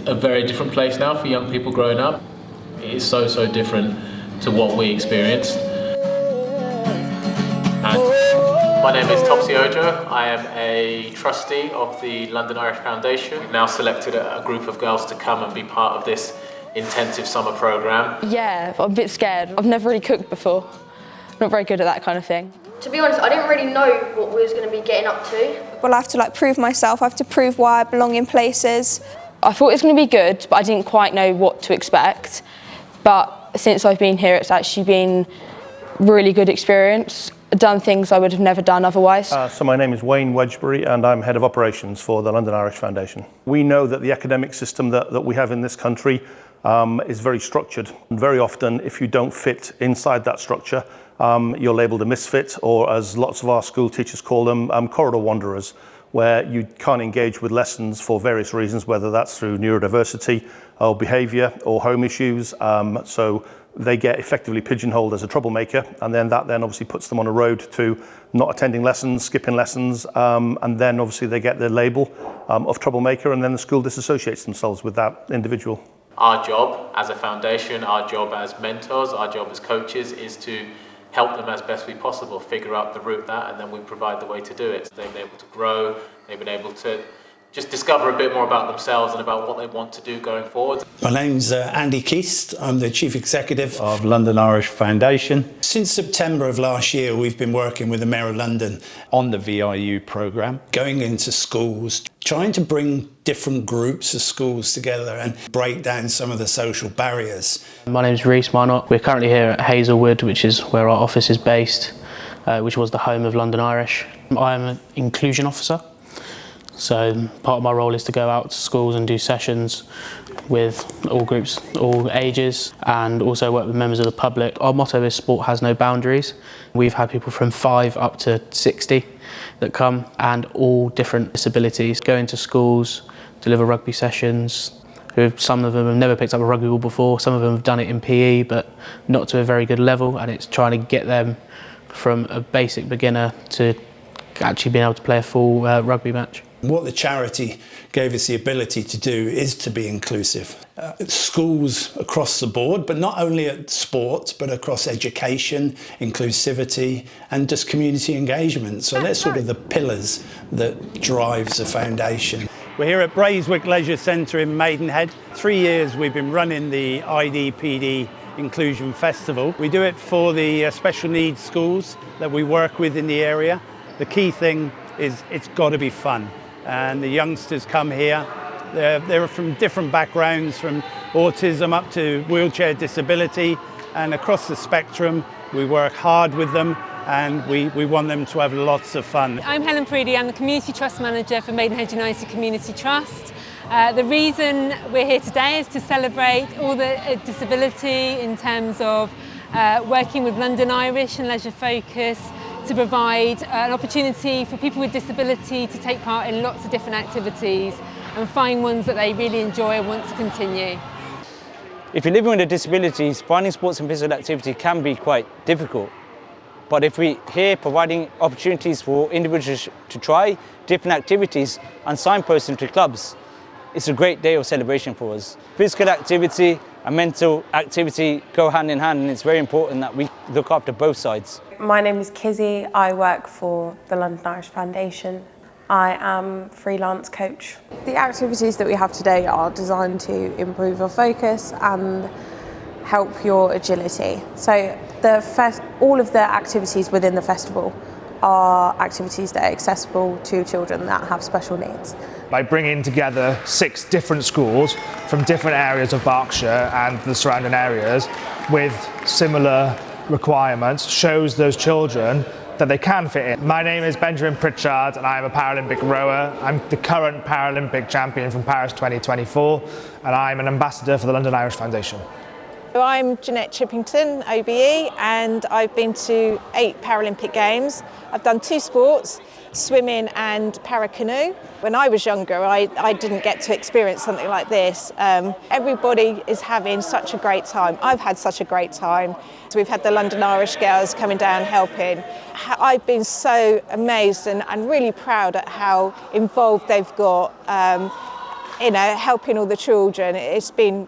a very different place now for young people growing up. It is so different to what we experienced. And my name is Topsy Ojo. I am a trustee of the London Irish Foundation. We've now selected a group of girls to come and be part of this intensive summer programme. Yeah, I'm a bit scared. I've never really cooked before. Not very good at that kind of thing. To be honest, I didn't really know what we was going to be getting up to. Well, I have to prove myself. I have to prove why I belong in places. I thought it was going to be good, but I didn't quite know what to expect. But since I've been here, it's actually been a really good experience. I've done things I would have never done otherwise. So my name is Wayne Wedgbury and I'm Head of Operations for the London Irish Foundation. We know that the academic system that we have in this country is very structured. And very often, if you don't fit inside that structure, you're labelled a misfit, or as lots of our school teachers call them, corridor wanderers, where you can't engage with lessons for various reasons, whether that's through neurodiversity or behaviour or home issues. So they get effectively pigeonholed as a troublemaker, and then that obviously puts them on a road to not attending lessons, skipping lessons, and then obviously they get the label of troublemaker, and then the school disassociates themselves with that individual. Our job as a foundation, our job as mentors, our job as coaches is to help them as best we possible, figure out the route and then we provide the way to do it. So they've been able to grow, they've been able to just discover a bit more about themselves and about what they want to do going forward. My name's Andy Keast. I'm the Chief Executive of London Irish Foundation. Since September of last year, we've been working with the Mayor of London on the VRU programme, going into schools, trying to bring different groups of schools together and break down some of the social barriers. My name's Reece Marnott. We're currently here at Hazelwood, which is where our office is based, which was the home of London Irish. I'm an inclusion officer. So part of my role is to go out to schools and do sessions with all groups, all ages, and also work with members of the public. Our motto is sport has no boundaries. We've had people from 5 up to 60 that come, and all different disabilities, go into schools, deliver rugby sessions. Some of them have never picked up a rugby ball before, some of them have done it in PE, but not to a very good level, and it's trying to get them from a basic beginner to actually being able to play a full rugby match. What the charity gave us the ability to do is to be inclusive. Schools across the board, but not only at sport, but across education, inclusivity, and just community engagement. So they're sort of the pillars that drives the foundation. We're here at Braeswick Leisure Centre in Maidenhead. 3 years we've been running the IDPD Inclusion Festival. We do it for the special needs schools that we work with in the area. The key thing is it's got to be fun. And the youngsters come here. They're from different backgrounds, from autism up to wheelchair disability, and across the spectrum. We work hard with them and we want them to have lots of fun. I'm Helen Preedy, I'm the Community Trust Manager for Maidenhead United Community Trust. The reason we're here today is to celebrate all the disability in terms of working with London Irish and Leisure Focus, to provide an opportunity for people with disability to take part in lots of different activities and find ones that they really enjoy and want to continue. If you're living with a disability, finding sports and physical activity can be quite difficult. But if we're here providing opportunities for individuals to try different activities and signpost them to clubs, it's a great day of celebration for us. Physical activity and mental activity go hand in hand, and it's very important that we look after both sides. My name is Kizzy. I work for the London Irish Foundation. I am freelance coach. The activities that we have today are designed to improve your focus and help your agility. So all of the activities within the festival are activities that are accessible to children that have special needs. By bringing together 6 different schools from different areas of Berkshire and the surrounding areas with similar requirements shows those children that they can fit in. My name is Benjamin Pritchard and I am a Paralympic rower. I'm the current Paralympic champion from Paris 2024 and I'm an ambassador for the London Irish Foundation. I'm Jeanette Chippington, OBE, and I've been to 8 Paralympic Games. I've done 2 sports, swimming and para-canoe. When I was younger, I didn't get to experience something like this. Everybody is having such a great time. I've had such a great time. So we've had the London Irish girls coming down helping. I've been so amazed and really proud at how involved they've got helping all the children. It's been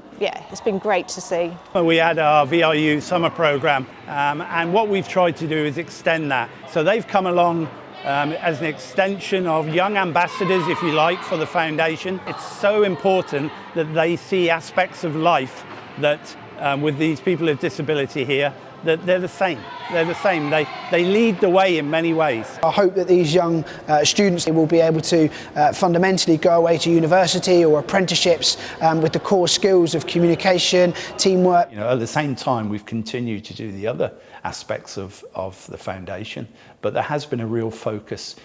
great to see. We had our VRU Summer Programme, and what we've tried to do is extend that. So they've come along as an extension of young ambassadors, if you like, for the foundation. It's so important that they see aspects of life that with these people with disability here, that they're the same. They're the same. They lead the way in many ways. I hope that these young students will be able to fundamentally go away to university or apprenticeships with the core skills of communication, teamwork. At the same time, we've continued to do the other aspects of the foundation, but there has been a real focus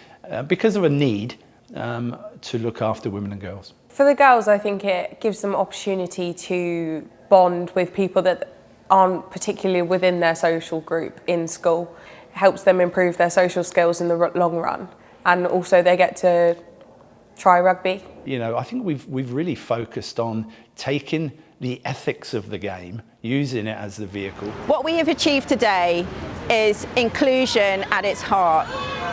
because of a need to look after women and girls. For the girls, I think it gives them opportunity to bond with people that aren't particularly within their social group in school. It helps them improve their social skills in the long run, and also they get to try rugby. I think we've really focused on taking the ethics of the game, using it as the vehicle. What we have achieved today is inclusion at its heart.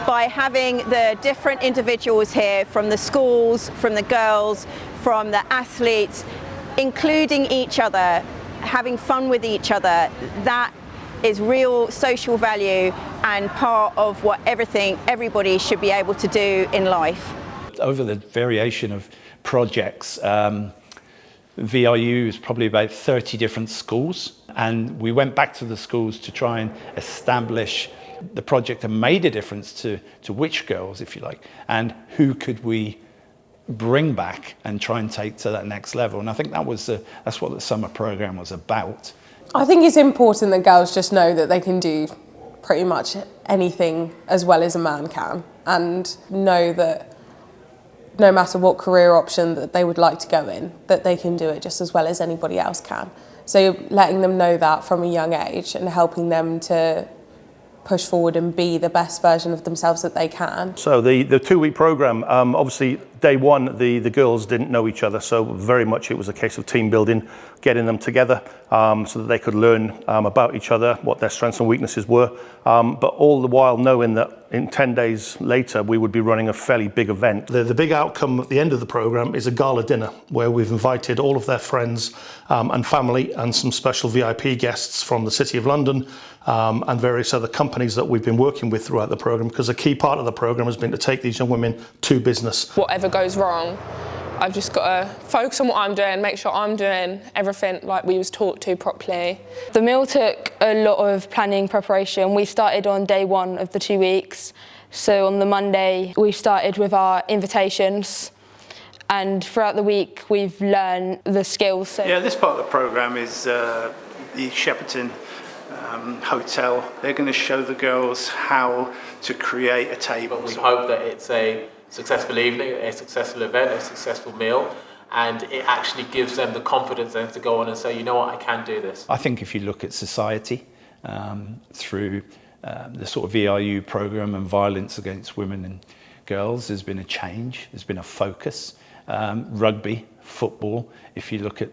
By having the different individuals here from the schools, from the girls, from the athletes, including each other, having fun with each other, that is real social value and part of what everybody should be able to do in life. Over the variation of projects, VRU is probably about 30 different schools, and we went back to the schools to try and establish the project and made a difference to which girls, if you like, and who could we bring back and try and take to that next level. And I think that's what the summer programme was about. I think it's important that girls just know that they can do pretty much anything as well as a man can, and know that no matter what career option that they would like to go in, that they can do it just as well as anybody else can. So letting them know that from a young age and helping them to push forward and be the best version of themselves that they can. So the 2-week programme, obviously day one the girls didn't know each other, so very much it was a case of team building, getting them together so that they could learn about each other, what their strengths and weaknesses were, but all the while knowing that in 10 days later we would be running a fairly big event. The big outcome at the end of the programme is a gala dinner where we've invited all of their friends and family and some special VIP guests from the City of London and various other companies that we've been working with throughout the programme, because a key part of the programme has been to take these young women to business. Whatever goes wrong, I've just got to focus on what I'm doing, make sure I'm doing everything like we was taught to properly. The meal took a lot of planning, preparation. We started on day one of the 2 weeks. So on the Monday, we started with our invitations. And throughout the week, we've learned the skills. So yeah, this part of the programme is the Shepperton hotel. They're going to show the girls how to create a table. We hope that it's a successful evening, a successful event, a successful meal, and it actually gives them the confidence then to go on and say, you know what, I can do this. I think if you look at society through the sort of VRU programme and violence against women and girls, there's been a change, there's been a focus. Rugby, football, if you look at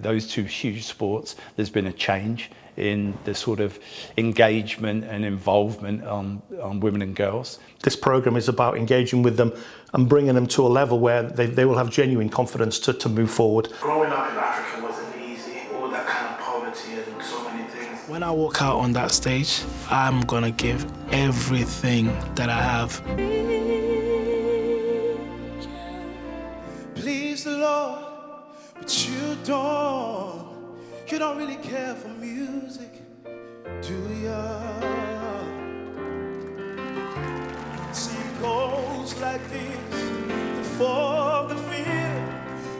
those two huge sports, there's been a change in the sort of engagement and involvement on women and girls. This programme is about engaging with them and bringing them to a level where they will have genuine confidence to move forward. Growing up in Africa wasn't easy, all that kind of poverty and so many things. When I walk out on that stage, I'm gonna give everything that I have. Please the Lord, but you don't really care for music, do ya? See, it goes like this: the fall, the fear,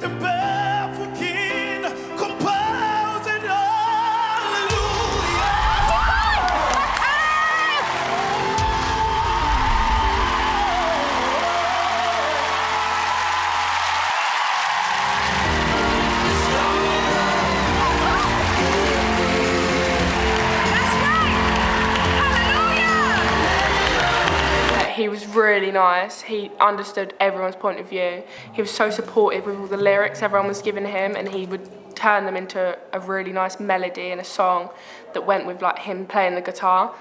the barefoot king composing hallelujah. He was really nice. He understood everyone's point of view. He was so supportive with all the lyrics everyone was giving him, and he would turn them into a really nice melody and a song that went with like him playing the guitar.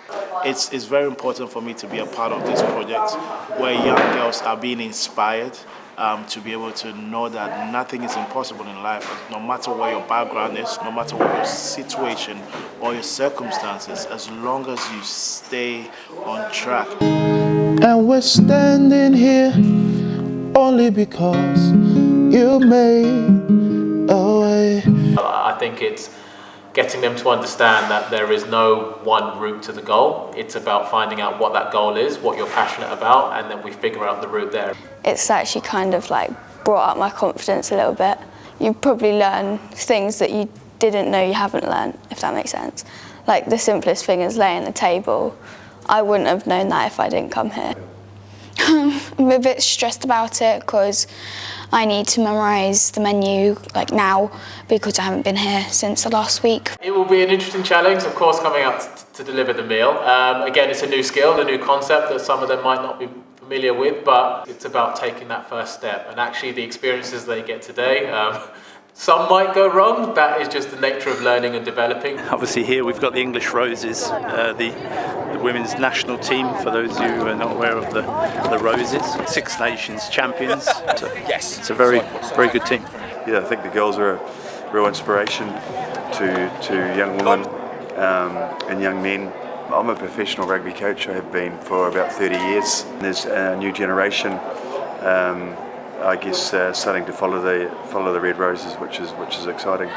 It's very important for me to be a part of this project where young girls are being inspired to be able to know that nothing is impossible in life, no matter what your background is, no matter what your situation or your circumstances, as long as you stay on track. And we're standing here only because you made a way. I think it's getting them to understand that there is no one route to the goal. It's about finding out what that goal is, what you're passionate about, and then we figure out the route there. It's actually kind of like brought up my confidence a little bit. You probably learn things that you didn't know you haven't learned, if that makes sense. Like the simplest thing is laying the table. I wouldn't have known that if I didn't come here. I'm a bit stressed about it because I need to memorise the menu like now because I haven't been here since the last week. It will be an interesting challenge, of course, coming out to deliver the meal. Again, it's a new skill, a new concept that some of them might not be familiar with, but it's about taking that first step. And actually the experiences they get today, some might go wrong. That is just the nature of learning and developing. Obviously here we've got the English Roses, the women's national team, for those of you who are not aware of the Roses. Six Nations champions. So, yes, it's a very good team. Yeah, I think the girls are a real inspiration to young women and young men. I'm a professional rugby coach. I have been for about 30 years. There's a new generation, I guess, starting to follow the Red Roses, which is exciting.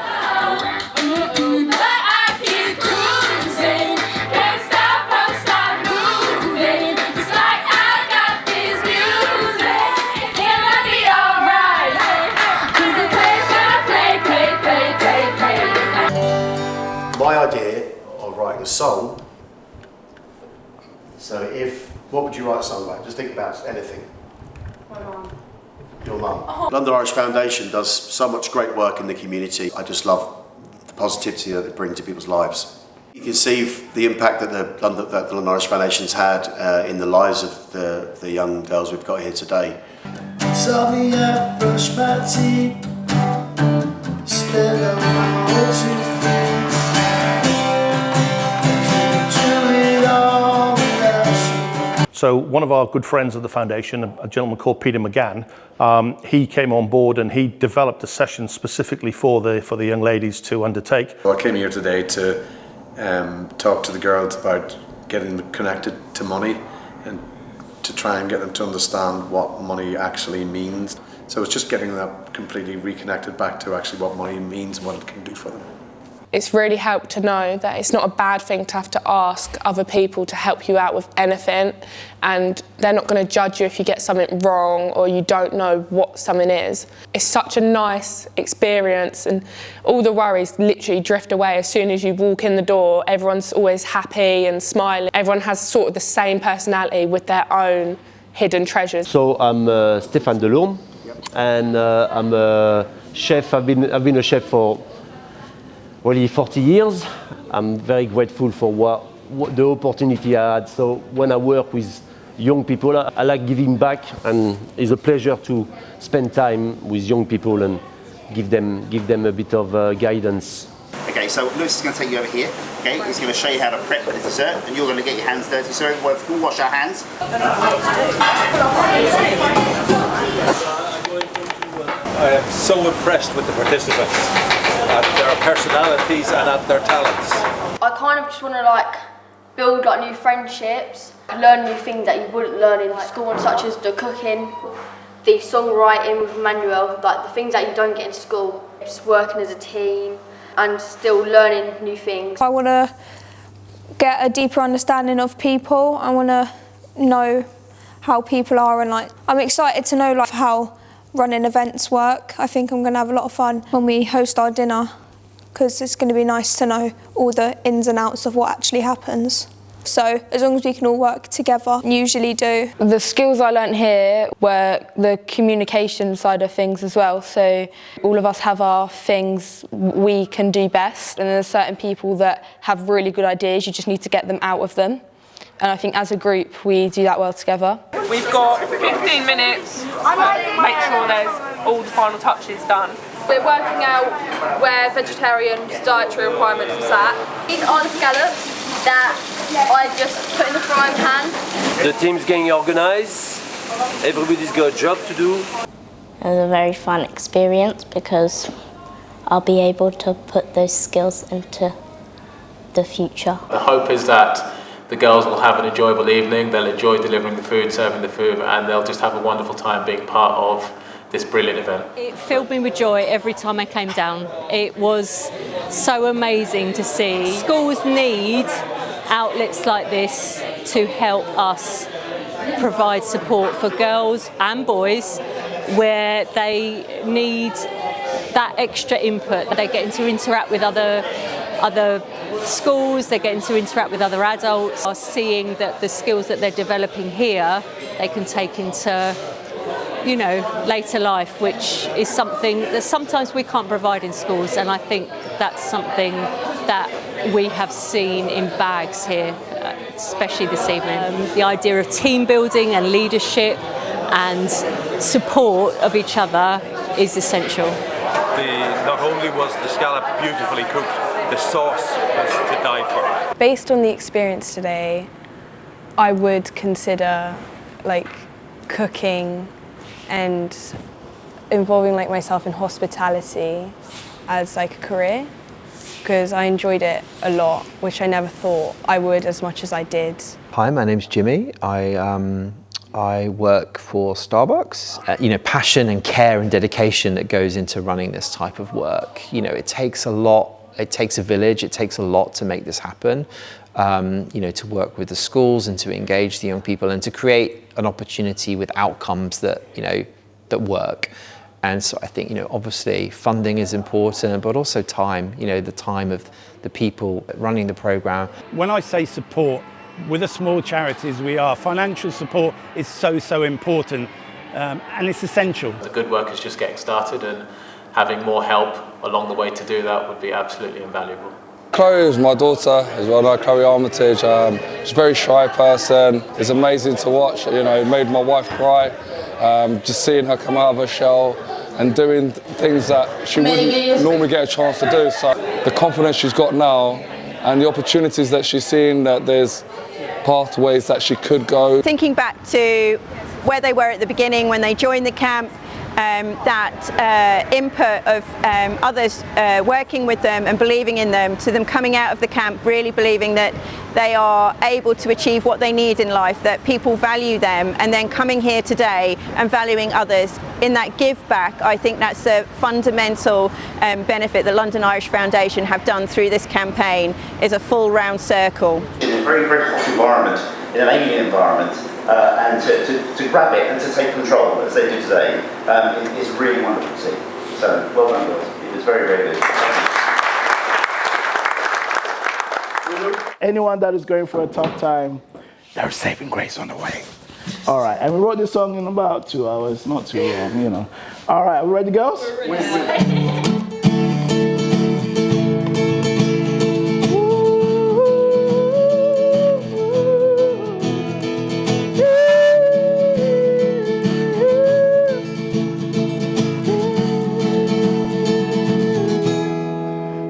My idea of writing a song. So what would you write a song about? Just think about anything. My mum. Your mum. London Irish Foundation does so much great work in the community. I just love the positivity that it brings to people's lives. You can see the impact that the London Irish Foundation's had in the lives of the young girls we've got here today. Tell me I brush my teeth, spend on my whole two feet. So one of our good friends of the foundation, a gentleman called Peter McGann, he came on board and he developed a session specifically for the young ladies to undertake. I came here today to talk to the girls about getting them connected to money and to try and get them to understand what money actually means. So it's just getting them completely reconnected back to actually what money means and what it can do for them. It's really helped to know that it's not a bad thing to have to ask other people to help you out with anything, and they're not going to judge you if you get something wrong or you don't know what something is. It's such a nice experience, and all the worries literally drift away as soon as you walk in the door. Everyone's always happy and smiling. Everyone has sort of the same personality with their own hidden treasures. So I'm Stéphane Delorme, and I'm a chef. I've been a chef for really 40 years. I'm very grateful for what the opportunity I had. So when I work with young people, I like giving back, and it's a pleasure to spend time with young people and give them a bit of guidance. Okay, so Lewis is going to take you over here. Okay, he's going to show you how to prep the dessert, and you're going to get your hands dirty. So we'll wash our hands. I am so impressed with the participants, at their personalities and at their talents. I kind of just want to build new friendships, learn new things that you wouldn't learn in school, such as the cooking, the songwriting with Emmanuel, the things that you don't get in school. Just working as a team and still learning new things. I want to get a deeper understanding of people. I want to know how people are, and I'm excited to know how running events work. I think I'm going to have a lot of fun when we host our dinner, because it's going to be nice to know all the ins and outs of what actually happens. So as long as we can all work together, usually do. The skills I learnt here were the communication side of things as well. So all of us have our things we can do best, and there's certain people that have really good ideas, you just need to get them out of them. And I think as a group we do that well together. We've got 15 minutes to make sure there's all the final touches done. We're working out where vegetarian dietary requirements are sat. These are the scallops that I just put in the frying pan. The team's getting organized, everybody's got a job to do. It was a very fun experience because I'll be able to put those skills into the future. The hope is that the girls will have an enjoyable evening, they'll enjoy delivering the food, serving the food, and they'll just have a wonderful time being part of this brilliant event. It filled me with joy every time I came down. It was so amazing to see. Schools need outlets like this to help us provide support for girls and boys where they need that extra input. They're getting to interact with other schools, they're getting to interact with other adults, are seeing that the skills that they're developing here, they can take into, you know, later life, which is something that sometimes we can't provide in schools, and I think that's something that we have seen in bags here, especially this evening. The idea of team building and leadership and support of each other is essential. Not only was the scallop beautifully cooked, the sauce was to die for. Based on the experience today, I would consider like cooking and involving like myself in hospitality as like a career, because I enjoyed it a lot, which I never thought I would as much as I did. Hi, my name's Jimmy. I work for Starbucks. You know, passion and care and dedication that goes into running this type of work. You know, it takes a lot. It takes a village. It takes a lot to make this happen. You know, to work with the schools and to engage the young people and to create an opportunity with outcomes that, you know, that work. And so I think, you know, obviously funding is important, but also time, you know, the time of the people running the programme. When I say support, with the small charities we are, financial support is so important, and it's essential. The good work is just getting started, and having more help along the way to do that would be absolutely invaluable. Chloe is my daughter as well, Chloe Armitage. She's a very shy person. It's amazing to watch, you know, it made my wife cry. Just seeing her come out of her shell and doing things that she wouldn't normally get a chance to do. So the confidence she's got now and the opportunities that she's seeing, that there's pathways that she could go. Thinking back to where they were at the beginning when they joined the camp, that input of others working with them and believing in them, to them coming out of the camp really believing that they are able to achieve what they need in life, that people value them, and then coming here today and valuing others. In that give back, I think that's a fundamental benefit that London Irish Foundation have done through this campaign, is a full round circle. In a very, very hot environment, in an alien environment, and to grab it and to take control as they do today is really wonderful to see. So well done, girls. It was very, very good. Anyone that is going for a tough time, there's saving grace on the way. All right, and we wrote this song in about 2 hours, not too long, you know. All right, we ready, girls? We're ready.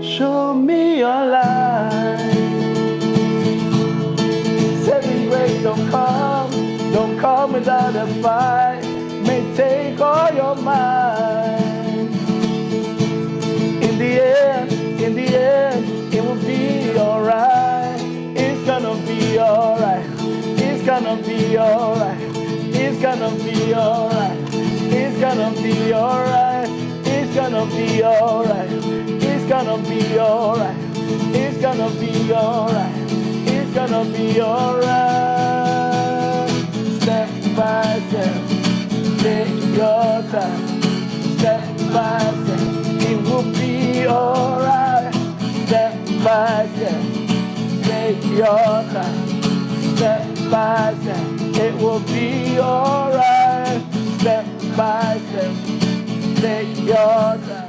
Show me your light. Saving grace don't come without a fight. May take all your mind. In the end, it will be alright. It's gonna be alright. It's gonna be alright. It's gonna be alright. It's gonna be alright. It's gonna be alright. It's gonna be alright. It's gonna be alright. It's gonna be alright. Step by step, take your time. Step by step, it will be alright. Step by step, take your time. Step by step, it will be alright. Step by step, take your time.